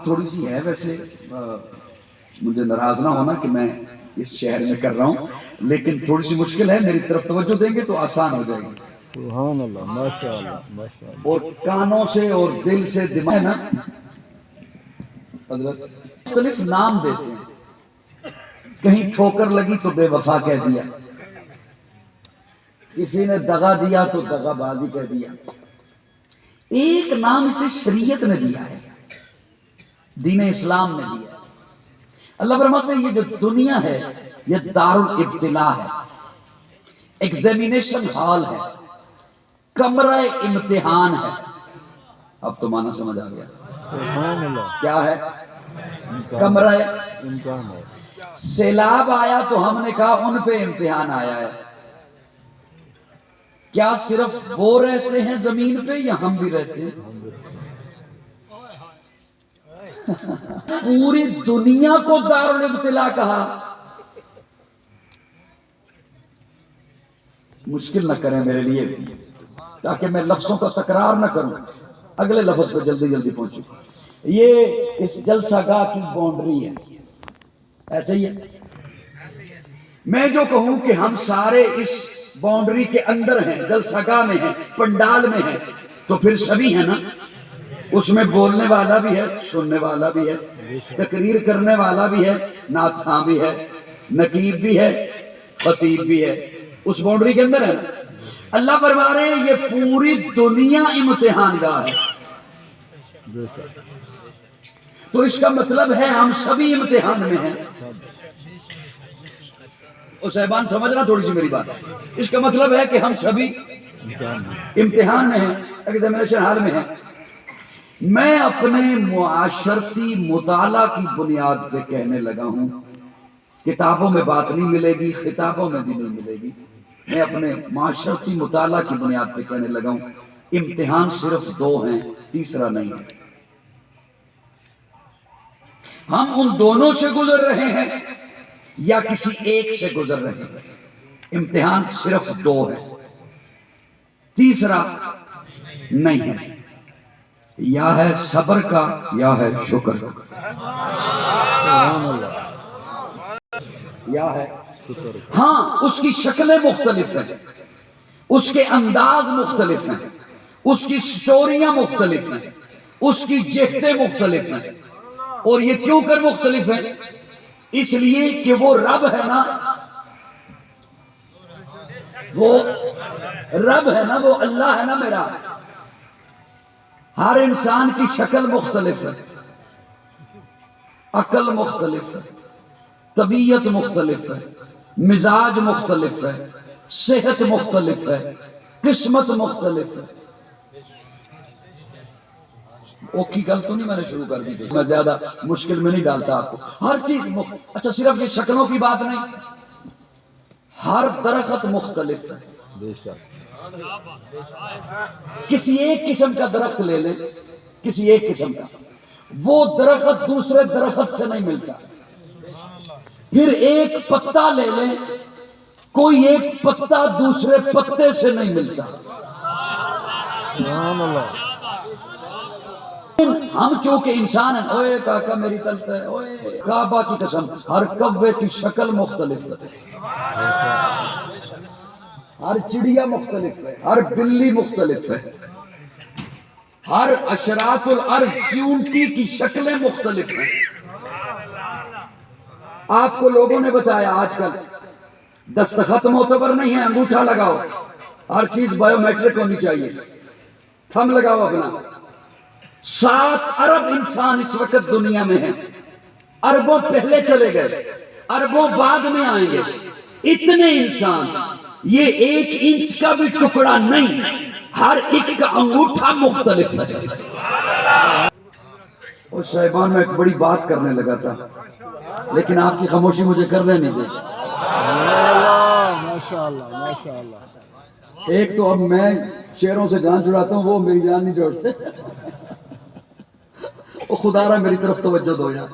تھوڑی سی ہے ویسے، مجھے ناراض نہ ہونا کہ میں اس شہر میں کر رہا ہوں، لیکن تھوڑی سی مشکل ہے، میری طرف توجہ دیں گے تو آسان ہو جائے گی۔ سبحان اللہ، ماشاءاللہ ماشاءاللہ۔ اور کانوں سے اور دل سے دماغ ہے نا حضرت مختلف نام دیتے ہیں، کہیں ٹھوکر لگی تو بے وفا کہہ دیا، کسی نے دغا دیا تو دغا بازی کہہ دیا۔ ایک نام اسے شریعت نے دیا ہے، دین اسلام نے دیا ہے۔ اللہ فرماتے ہیں یہ جو دنیا ہے یہ دار الابتلاء ہے، ایگزامینیشن ہال ہے، کمرہ امتحان ہے۔ اب تو معنی سمجھ آ گیا سبحان اللہ، کیا ہے؟ کمرہ امتحان ہے۔ سیلاب آیا تو ہم نے کہا ان پہ امتحان آیا ہے۔ کیا صرف وہ رہتے ہیں زمین پہ یا ہم بھی رہتے ہیں؟ پوری دنیا کو دار الابتلاء کہا۔ مشکل نہ کریں میرے لیے تاکہ میں لفظوں کا تکرار نہ کروں، اگلے لفظ پہ جلدی جلدی پہنچوں۔ یہ اس جلسہ گاہ کی باؤنڈری ہے، ایسے ہی ہے۔ میں جو کہوں کہ ہم سارے اس باؤنڈری کے اندر ہیں، جلسہ گاہ میں ہیں، پنڈال میں ہیں، تو پھر سبھی ہیں نا۔ اس میں بولنے والا بھی ہے، سننے والا بھی ہے، تقریر کرنے والا بھی ہے، نعت خواں بھی ہے، نقیب بھی ہے، خطیب بھی ہے، اس باؤنڈری کے اندر ہے نا۔ اللہ فرما رہے ہیں یہ پوری دنیا امتحان گاہ ہے، تو اس کا مطلب ہے ہم سبھی امتحان میں ہیں۔ اور صاحبان سمجھنا تھوڑی سی میری بات، اس کا مطلب ہے کہ ہم سبھی امتحان میں ہیں، ایگزامینیشن ہال میں ہیں۔ میں اپنے معاشرتی مطالعہ کی بنیاد پہ کہنے لگا ہوں، کتابوں میں بات نہیں ملے گی، خطابوں میں بھی نہیں ملے گی، میں اپنے معاشرتی مطالعہ کی بنیاد پہ کہنے لگا ہوں امتحان صرف دو ہیں، تیسرا نہیں ہے۔ ہم ان دونوں سے گزر رہے ہیں یا کسی ایک سے گزر رہے ہیں، امتحان صرف دو ہے، تیسرا نہیں ہے، یا ہے صبر کا یا ہے شکر کا، سبحان اللہ، یا ہے شکر۔ ہاں اس کی شکلیں مختلف ہیں، اس کے انداز مختلف ہیں، اس کی سٹوریاں مختلف ہیں، اس کی جہتیں مختلف ہیں۔ اور یہ کیوں کر مختلف ہیں؟ اس لیے کہ وہ رب ہے نا، وہ رب ہے نا، وہ اللہ ہے نا میرا۔ ہر انسان کی شکل مختلف ہے، عقل مختلف ہے، طبیعت مختلف ہے، مزاج مختلف ہے، صحت مختلف ہے، قسمت مختلف ہے۔ اوکھی گل تو نہیں میں نے شروع کر دی تھی، میں زیادہ مشکل میں نہیں ڈالتا آپ کو، ہر چیز اچھا صرف یہ شکلوں کی بات نہیں، ہر درخت مختلف ہے۔ بے شک، کسی ایک قسم کا درخت لے لیں، کسی ایک قسم کا، وہ درخت دوسرے درخت سے نہیں ملتا۔ پھر ایک پتا لے لیں، کوئی ایک پتا دوسرے پتے سے نہیں ملتا۔ سبحان اللہ، ہم چونکہ انسان ہیں، اوے کاکا میری طلت ہے، اوے کعبہ کی قسم، ہر کوے کی شکل مختلف ہے، ہر چڑیا مختلف ہے، ہر بلی مختلف ہے، ہر اشراط الارض چونٹی کی شکلیں مختلف ہیں۔ آپ کو لوگوں نے بتایا آج کل دستخط معتبر نہیں ہے، انگوٹھا لگاؤ، ہر چیز بایو میٹرک ہونی چاہیے، تھم لگاؤ اپنا۔ 7 ارب انسان اس وقت دنیا میں ہیں، اربوں پہلے چلے گئے، اربوں بعد میں آئیں گے۔ اتنے انسان، یہ 1 انچ کا بھی ٹکڑا نہیں، ہر ایک کا انگوٹھا مختلف ہے۔ اور صاحبان میں ایک بڑی بات کرنے لگا تھا لیکن آپ کی خاموشی مجھے کرنے نہیں دے۔ ماشاءاللہ ماشاءاللہ۔ ایک تو اب میں شعروں سے جان چھڑاتا ہوں، وہ میری جان نہیں چھوڑتے۔ وہ خدا را میری طرف توجہ دو یار۔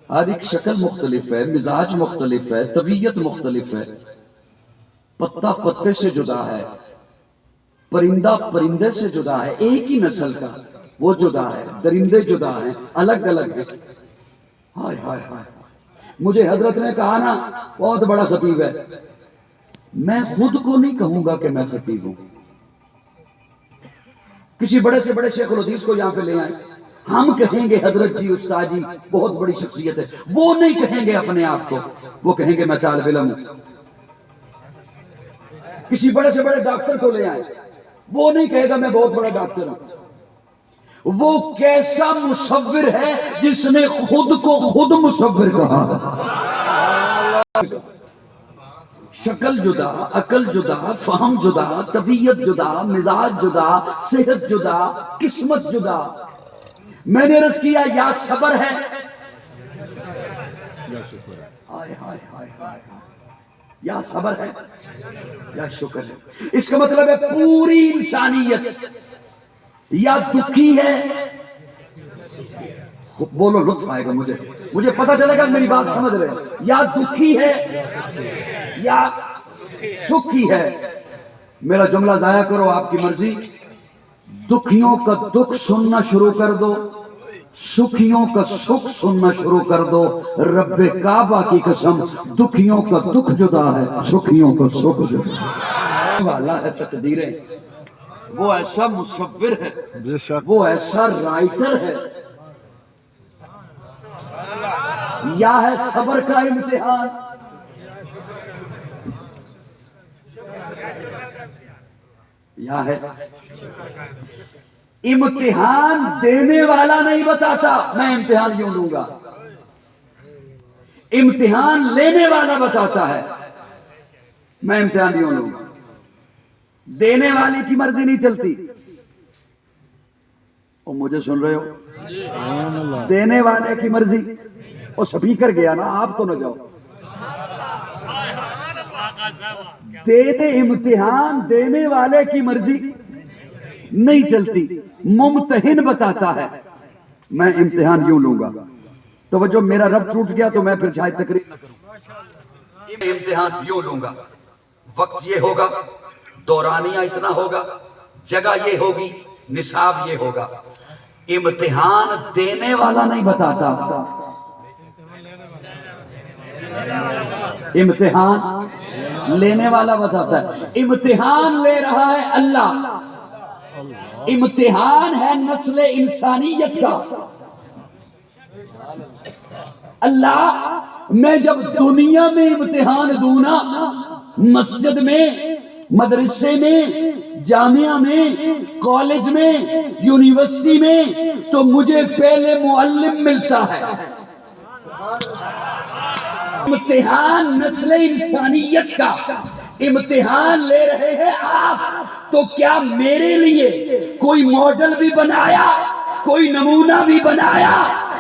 ہر ایک شکل مختلف ہے، مزاج مختلف ہے، طبیعت مختلف ہے، پتا پتے سے جدا ہے، پرندہ پرندے سے جدا ہے، ایک ہی نسل کا وہ جدا ہے، درندے جدا ہیں، الگ الگ ہیں. ہائے ہائے ہائے. مجھے حضرت نے کہا نا بہت بڑا خطیب ہے، میں خود کو نہیں کہوں گا کہ میں خطیب ہوں. کسی بڑے سے بڑے شیخ الحدیث کو یہاں پہ لے آئیں، ہم کہیں گے حضرت جی استاد جی بہت بڑی شخصیت ہے. وہ نہیں کہیں گے اپنے آپ کو، وہ کہیں گے میں طالب علم ہوں. کسی بڑے سے بڑے ڈاکٹر کو لے آئیں، وہ نہیں کہے گا میں بہت بڑا ڈاکٹر ہوں. وہ کیسا مصور ہے جس نے خود کو خود مصور کہا. شکل جدا، عقل جدا، فہم جدا، طبیعت جدا، مزاج جدا، صحت جدا، قسمت جدا. میں نے عرض کیا یا صبر ہے، ہائے ہائے ہائے ہائے، یا صبر ہے یا شکر ہے. اس کا مطلب ہے پوری انسانیت یا دکھی ہے. بولو لطف آئے گا مجھے پتا چلے گا میری بات سمجھ رہے ہیں. یا دکھی ہے یا سکھی ہے. میرا جملہ ضائع کرو آپ کی مرضی. دکھیوں کا دکھ سننا شروع کر دو، سکھیوں کا سکھ سننا شروع کر دو. رب کعبہ کی قسم دکھیوں کا دکھ جدا ہے، سکھیوں کا سکھ جدا والا ہے. تقدیریں وہ ایسا مصور ہے، بے شک وہ ایسا رائٹر ہے. یا ہے صبر کا امتحان، یا ہے امتحان دینے والا نہیں بتاتا میں امتحان کیوں دوں گا، امتحان لینے والا بتاتا ہے میں امتحان کیوں لوں گا. دینے والے کی مرضی نہیں چلتی. اور مجھے سن رہے ہو؟ سبحان اللہ. دینے والے کی مرضی. اور سپیکر گیا نا، آپ تو نہ جاؤ. دینے امتحان دینے والے کی مرضی نہیں چلتی، ممتحن بتاتا ہے میں امتحان یوں لوں گا. توجہ، میرا رب ٹوٹ گیا تو میں پھر شاید تقریر نہ کروں. امتحان یوں لوں گا، وقت یہ ہوگا، دورانیہ اتنا ہوگا، جگہ یہ ہوگی، نصاب یہ ہوگا. امتحان دینے والا نہیں بتاتا، امتحان لینے والا بتاتا ہے. امتحان لے رہا ہے اللہ. امتحان ہے نسل انسانیت کا. اللہ میں جب دنیا میں امتحان دوں نا، مسجد میں، مدرسے میں، جامعہ میں، کالج میں، یونیورسٹی میں، تو مجھے پہلے معلم ملتا ہے. امتحان نسل انسانیت کا. امتحان لے رہے ہیں آپ، تو کیا میرے لیے کوئی ماڈل بھی بنایا، کوئی نمونہ بھی بنایا؟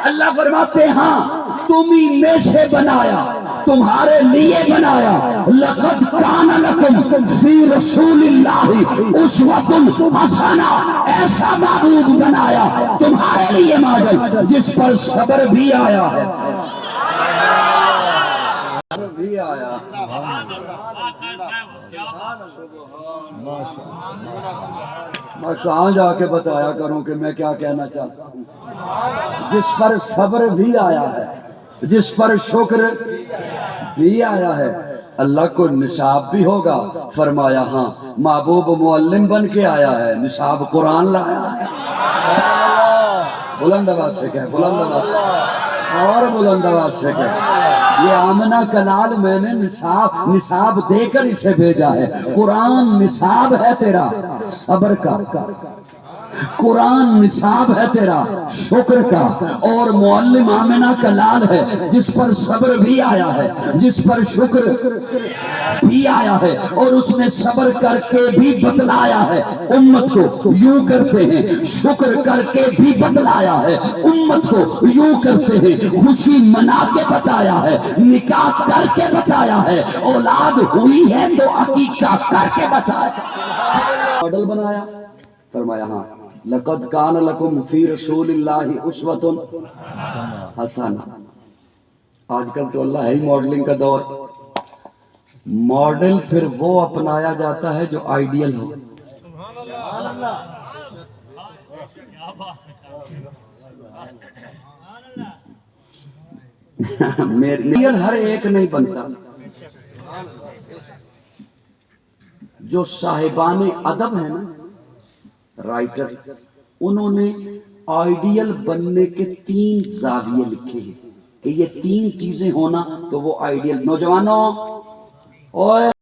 اللہ فرماتے ہاں تم ہی میں سے بنایا، تمہارے لیے بنایا. لقد کان لکم فی رسول اللہ اسوۃ حسنہ. ایسا محبوب بنایا تمہارے لیے ماڈل جس پر صبر بھی آیا ہے، بھی آیا. میں کہاں جا کے بتایا کروں کہ میں کیا کہنا چاہتا ہوں. جس پر صبر بھی آیا ہے، جس پر شکر بھی آیا ہے. اللہ کو نصاب بھی ہوگا. فرمایا ہاں محبوب معلم بن کے آیا ہے، نصاب قرآن لایا ہے. بلند آواز سے کہہ، بلند آواز سے اور بلند آواز سے کہہ. یہ آمنہ کلال میں نے نصاب دے کر اسے بھیجا ہے. قرآن نصاب ہے تیرا صبر کا، قرآن نصاب ہے تیرا شکر کا. اور معلم آمنہ کلال ہے جس پر صبر بھی آیا ہے، جس پر شکر بھی آیا ہے. اور اس نے صبر کر کے بھی بتلایا ہے امت کو یوں کرتے ہیں، شکر کر کے بھی بتلایا ہے امت کو یوں کرتے ہیں. خوشی منا کے بتایا ہے، نکاح کر کے بتایا ہے، اولاد ہوئی ہے تو عقیقہ کر کے بتایا. ماڈل بنایا. فرمایا ہاں لقد کان لکم فی رسول اللہ اسوۃ حسنہ. آج کل تو اللہ ہے ہی ماڈلنگ کا دور. ماڈل پھر وہ اپنایا جاتا ہے جو آئیڈیل ہو. میرے ہر ایک نہیں بنتا. جو صاحبان ادب ہیں نا رائٹر, انہوں نے آئیڈیل بننے کے 3 زاویے لکھے ہیں کہ یہ 3 چیزیں ہونا تو وہ آئیڈیل. نوجوانوں اوے